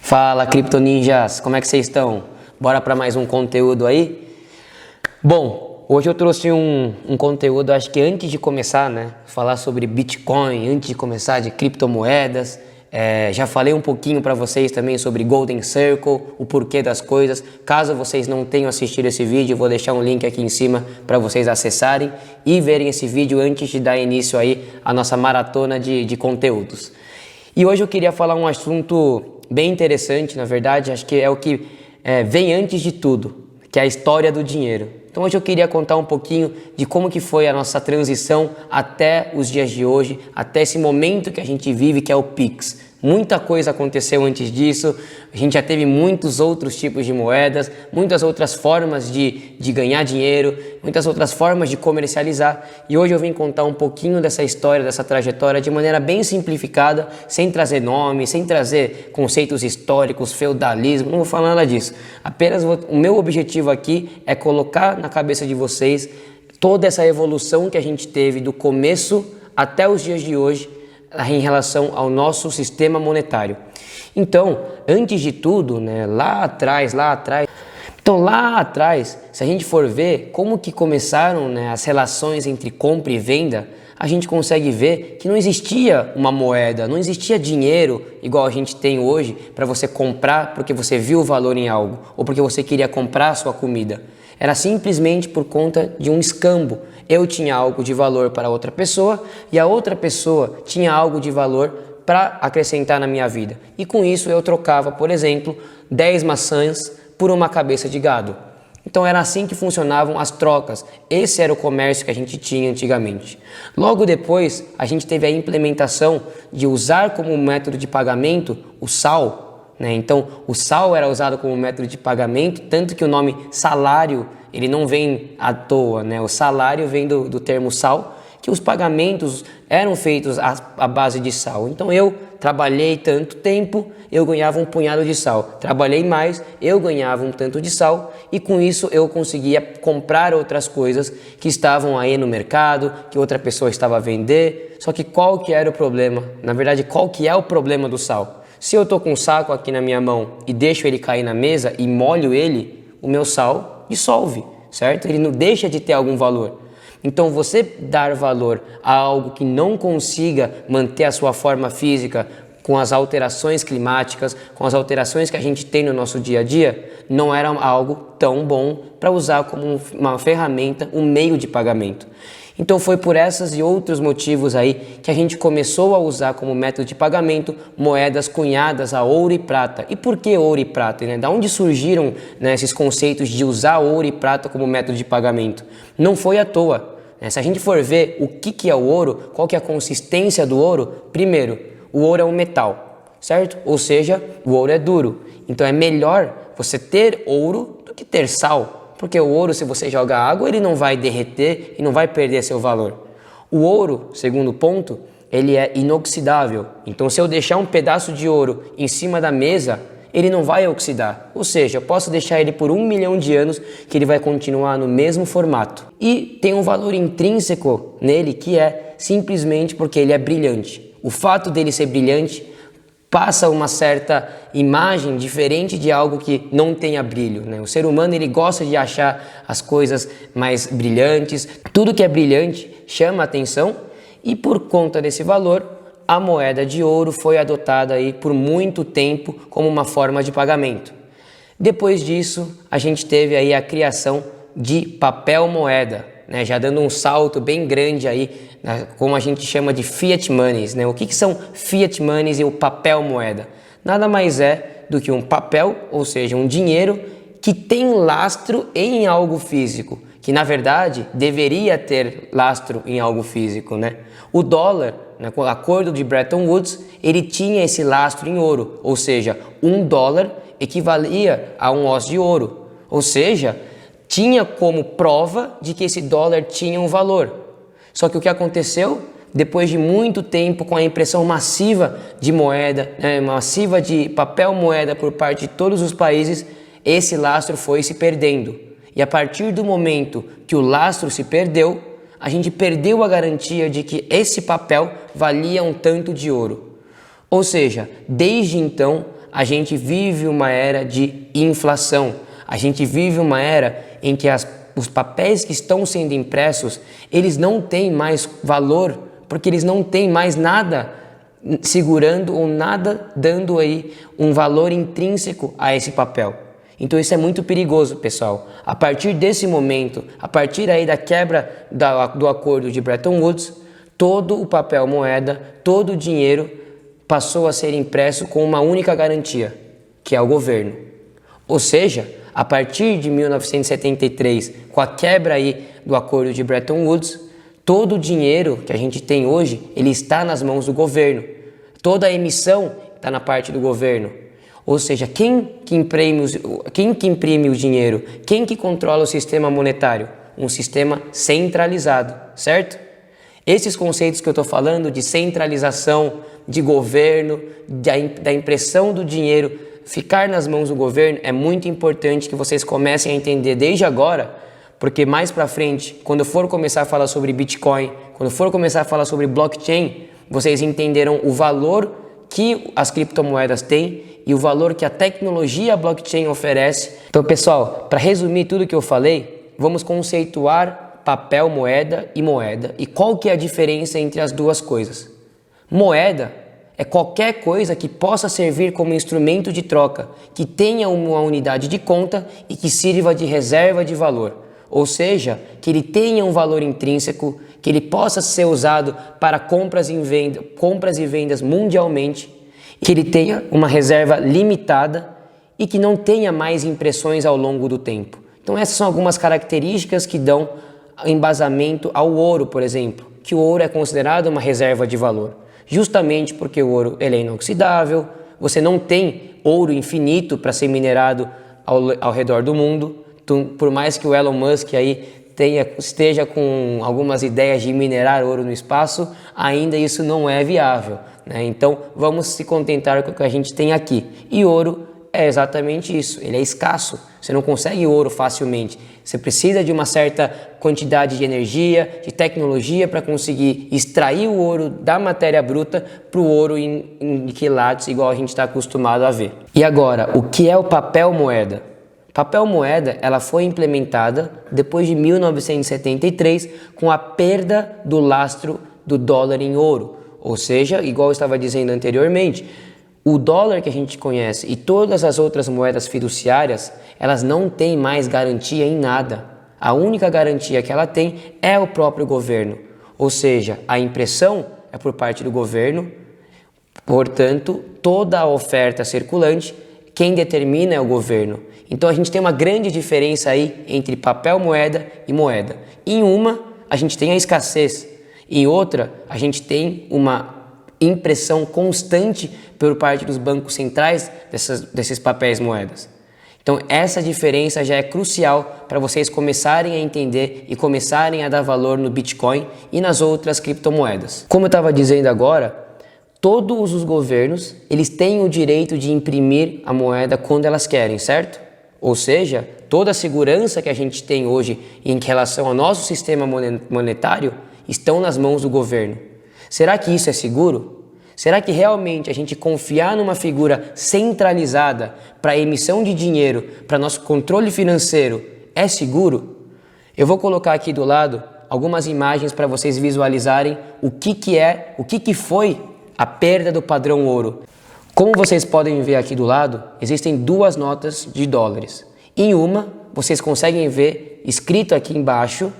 Fala, Cripto Ninjas, como é que vocês estão? Bora para mais um conteúdo aí? Bom, hoje eu trouxe um conteúdo, acho que antes de começar, falar sobre Bitcoin, antes de começar de criptomoedas, já falei um pouquinho para vocês também sobre Golden Circle, o porquê das coisas. Caso vocês não tenham assistido esse vídeo, eu vou deixar um link aqui em cima para vocês acessarem e verem esse vídeo antes de dar início aí à nossa maratona de conteúdos. E hoje eu queria falar um assunto bem interessante, na verdade, acho que é o que vem antes de tudo, que é a história do dinheiro. Então hoje eu queria contar um pouquinho de como que foi a nossa transição até os dias de hoje, até esse momento que a gente vive, que é o Pix. Muita coisa aconteceu antes disso, a gente já teve muitos outros tipos de moedas, muitas outras formas de ganhar dinheiro, muitas outras formas de comercializar, e hoje eu vim contar um pouquinho dessa história, dessa trajetória de maneira bem simplificada, sem trazer nome, sem trazer conceitos históricos, feudalismo, não vou falar nada disso. Apenas o meu objetivo aqui é colocar na cabeça de vocês toda essa evolução que a gente teve do começo até os dias de hoje, em relação ao nosso sistema monetário. Então, antes de tudo, lá atrás, se a gente for ver como que começaram as relações entre compra e venda, a gente consegue ver que não existia uma moeda, não existia dinheiro igual a gente tem hoje para você comprar porque você viu o valor em algo ou porque você queria comprar a sua comida. Era simplesmente por conta de um escambo. Eu tinha algo de valor para outra pessoa e a outra pessoa tinha algo de valor para acrescentar na minha vida. E com isso eu trocava, por exemplo, 10 maçãs por uma cabeça de gado. Então era assim que funcionavam as trocas. Esse era o comércio que a gente tinha antigamente. Logo depois, a gente teve a implementação de usar como método de pagamento o sal. Então, o sal era usado como método de pagamento, tanto que o nome salário, ele não vem à toa, O salário vem do termo sal, que os pagamentos eram feitos à base de sal. Então, eu trabalhei tanto tempo, eu ganhava um punhado de sal. Trabalhei mais, eu ganhava um tanto de sal e com isso eu conseguia comprar outras coisas que estavam aí no mercado, que outra pessoa estava a vender. Só que qual que era o problema? Na verdade, qual que é o problema do sal? Se eu estou com um saco aqui na minha mão e deixo ele cair na mesa e molho ele, o meu sal dissolve, certo? Ele não deixa de ter algum valor. Então você dar valor a algo que não consiga manter a sua forma física com as alterações climáticas, com as alterações que a gente tem no nosso dia a dia, não era algo tão bom para usar como uma ferramenta, um meio de pagamento. Então foi por esses e outros motivos aí que a gente começou a usar como método de pagamento moedas cunhadas a ouro e prata. E por que ouro e prata? Da onde surgiram esses conceitos de usar ouro e prata como método de pagamento? Não foi à toa. Se a gente for ver o que é o ouro, qual que é a consistência do ouro, primeiro, o ouro é um metal, certo? Ou seja, o ouro é duro. Então é melhor você ter ouro do que ter sal. Porque o ouro, se você joga água, ele não vai derreter e não vai perder seu valor. O ouro, segundo ponto, ele é inoxidável. Então, se eu deixar um pedaço de ouro em cima da mesa, ele não vai oxidar. Ou seja, eu posso deixar ele por 1 milhão de anos que ele vai continuar no mesmo formato. E tem um valor intrínseco nele que é simplesmente porque ele é brilhante. O fato dele ser brilhante passa uma certa imagem diferente de algo que não tenha brilho. O ser humano ele gosta de achar as coisas mais brilhantes, tudo que é brilhante chama a atenção e por conta desse valor, a moeda de ouro foi adotada aí por muito tempo como uma forma de pagamento. Depois disso, a gente teve aí a criação de papel moeda, já dando um salto bem grande aí, como a gente chama de fiat monies. O que são fiat monies e o papel moeda? Nada mais é do que um papel, ou seja, um dinheiro que tem lastro em algo físico, que na verdade deveria ter lastro em algo físico. O dólar, com o acordo de Bretton Woods, ele tinha esse lastro em ouro, ou seja, $1 equivalia a um osso de ouro, ou seja, tinha como prova de que esse dólar tinha um valor. Só que o que aconteceu? Depois de muito tempo, com a impressão massiva de moeda, massiva de papel moeda por parte de todos os países, esse lastro foi se perdendo. E a partir do momento que o lastro se perdeu, a gente perdeu a garantia de que esse papel valia um tanto de ouro. Ou seja, desde então, a gente vive uma era de inflação. A gente vive uma era em que os papéis que estão sendo impressos, eles não têm mais valor, porque eles não têm mais nada segurando ou nada dando aí um valor intrínseco a esse papel. Então isso é muito perigoso, pessoal. A partir desse momento, a partir aí da quebra do acordo de Bretton Woods, todo o papel moeda, todo o dinheiro passou a ser impresso com uma única garantia, que é o governo. Ou seja, a partir de 1973, com a quebra aí do acordo de Bretton Woods, todo o dinheiro que a gente tem hoje, ele está nas mãos do governo. Toda a emissão está na parte do governo. Ou seja, quem que imprime o dinheiro? Quem que controla o sistema monetário? Um sistema centralizado, certo? Esses conceitos que eu estou falando de centralização, de governo, da impressão do dinheiro ficar nas mãos do governo, é muito importante que vocês comecem a entender desde agora, porque mais para frente, quando eu for começar a falar sobre Bitcoin, quando eu for começar a falar sobre blockchain, vocês entenderão o valor que as criptomoedas têm e o valor que a tecnologia blockchain oferece. Então, pessoal, para resumir tudo que eu falei, vamos conceituar papel, moeda e qual que é a diferença entre as duas coisas. Moeda é qualquer coisa que possa servir como instrumento de troca, que tenha uma unidade de conta e que sirva de reserva de valor. Ou seja, que ele tenha um valor intrínseco, que ele possa ser usado para compras e vendas mundialmente, que ele tenha uma reserva limitada e que não tenha mais impressões ao longo do tempo. Então essas são algumas características que dão embasamento ao ouro, por exemplo, que o ouro é considerado uma reserva de valor, justamente porque o ouro ele é inoxidável, você não tem ouro infinito para ser minerado ao redor do mundo. Então, por mais que o Elon Musk aí esteja com algumas ideias de minerar ouro no espaço, ainda isso não é viável, né? Então vamos se contentar com o que a gente tem aqui. E ouro é exatamente isso, ele é escasso, você não consegue ouro facilmente, você precisa de uma certa quantidade de energia, de tecnologia para conseguir extrair o ouro da matéria bruta para o ouro em quilates, igual a gente está acostumado a ver. E agora, o que é o papel moeda? Papel moeda, ela foi implementada depois de 1973 com a perda do lastro do dólar em ouro. Ou seja, igual eu estava dizendo anteriormente, o dólar que a gente conhece e todas as outras moedas fiduciárias, elas não têm mais garantia em nada. A única garantia que ela tem é o próprio governo. Ou seja, a impressão é por parte do governo, portanto, toda a oferta circulante, quem determina é o governo. Então a gente tem uma grande diferença aí entre papel moeda e moeda. Em uma, a gente tem a escassez. Em outra, a gente tem uma impressão constante por parte dos bancos centrais desses papéis moedas. Então essa diferença já é crucial para vocês começarem a entender e começarem a dar valor no Bitcoin e nas outras criptomoedas. Como eu estava dizendo agora, todos os governos eles têm o direito de imprimir a moeda quando elas querem, certo? Ou seja, toda a segurança que a gente tem hoje em relação ao nosso sistema monetário estão nas mãos do governo. Será que isso é seguro? Será que realmente a gente confiar numa figura centralizada para a emissão de dinheiro, para nosso controle financeiro, é seguro? Eu vou colocar aqui do lado algumas imagens para vocês visualizarem o que foi a perda do padrão ouro. Como vocês podem ver aqui do lado, existem duas notas de dólares. Em uma, vocês conseguem ver escrito aqui embaixo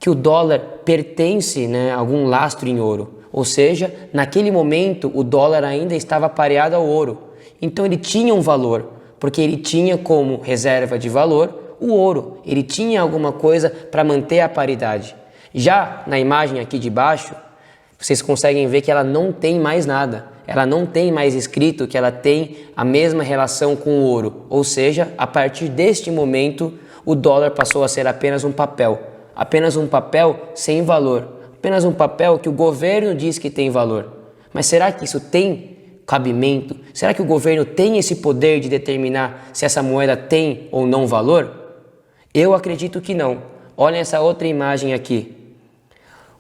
que o dólar pertence, a algum lastro em ouro. Ou seja, naquele momento o dólar ainda estava pareado ao ouro. Então ele tinha um valor, porque ele tinha como reserva de valor o ouro. Ele tinha alguma coisa para manter a paridade. Já na imagem aqui de baixo, vocês conseguem ver que ela não tem mais nada. Ela não tem mais escrito que ela tem a mesma relação com o ouro. Ou seja, a partir deste momento, o dólar passou a ser apenas um papel sem valor. Apenas um papel que o governo diz que tem valor. Mas será que isso tem cabimento? Será que o governo tem esse poder de determinar se essa moeda tem ou não valor? Eu acredito que não. Olhem essa outra imagem aqui.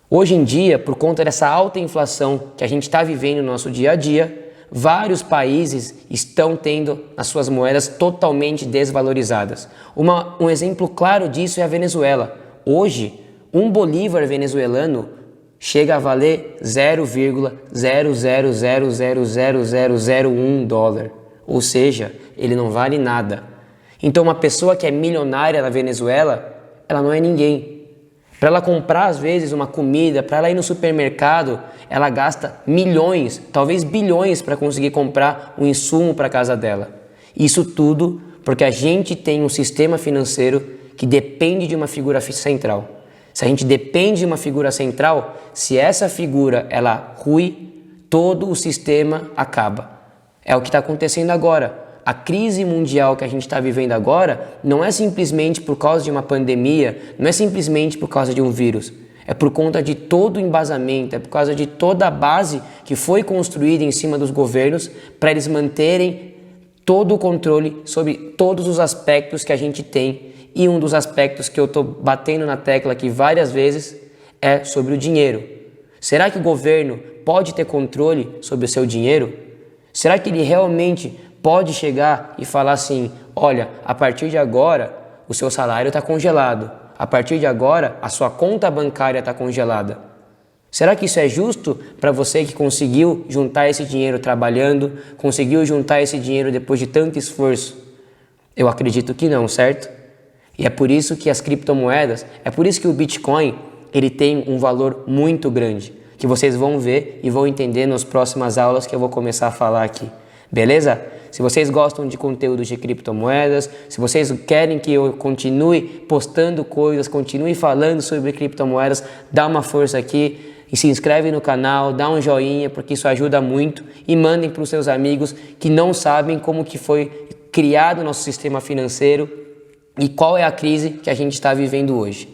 Hoje em dia, por conta dessa alta inflação que a gente está vivendo no nosso dia a dia, vários países estão tendo as suas moedas totalmente desvalorizadas. Um exemplo claro disso é a Venezuela. Hoje, um bolívar venezuelano chega a valer 0,0000001 dólar, ou seja, ele não vale nada. Então uma pessoa que é milionária na Venezuela, ela não é ninguém. Para ela comprar às vezes uma comida, para ela ir no supermercado, ela gasta milhões, talvez bilhões para conseguir comprar um insumo para a casa dela. Isso tudo porque a gente tem um sistema financeiro que depende de uma figura central. Se a gente depende de uma figura central, se essa figura ela rui, todo o sistema acaba. É o que está acontecendo agora. A crise mundial que a gente está vivendo agora não é simplesmente por causa de uma pandemia, não é simplesmente por causa de um vírus. É por conta de todo o embasamento, é por causa de toda a base que foi construída em cima dos governos para eles manterem todo o controle sobre todos os aspectos que a gente tem. E um dos aspectos que eu estou batendo na tecla aqui várias vezes é sobre o dinheiro. Será que o governo pode ter controle sobre o seu dinheiro? Será que ele realmente pode chegar e falar assim, olha, a partir de agora o seu salário está congelado, a partir de agora a sua conta bancária está congelada? Será que isso é justo para você que conseguiu juntar esse dinheiro trabalhando, conseguiu juntar esse dinheiro depois de tanto esforço? Eu acredito que não, certo? E é por isso que as criptomoedas, é por isso que o Bitcoin, ele tem um valor muito grande, que vocês vão ver e vão entender nas próximas aulas que eu vou começar a falar aqui. Beleza? Se vocês gostam de conteúdos de criptomoedas, se vocês querem que eu continue postando coisas, continue falando sobre criptomoedas, dá uma força aqui e se inscreve no canal, dá um joinha, porque isso ajuda muito, e mandem para os seus amigos que não sabem como que foi criado o nosso sistema financeiro e qual é a crise que a gente está vivendo hoje.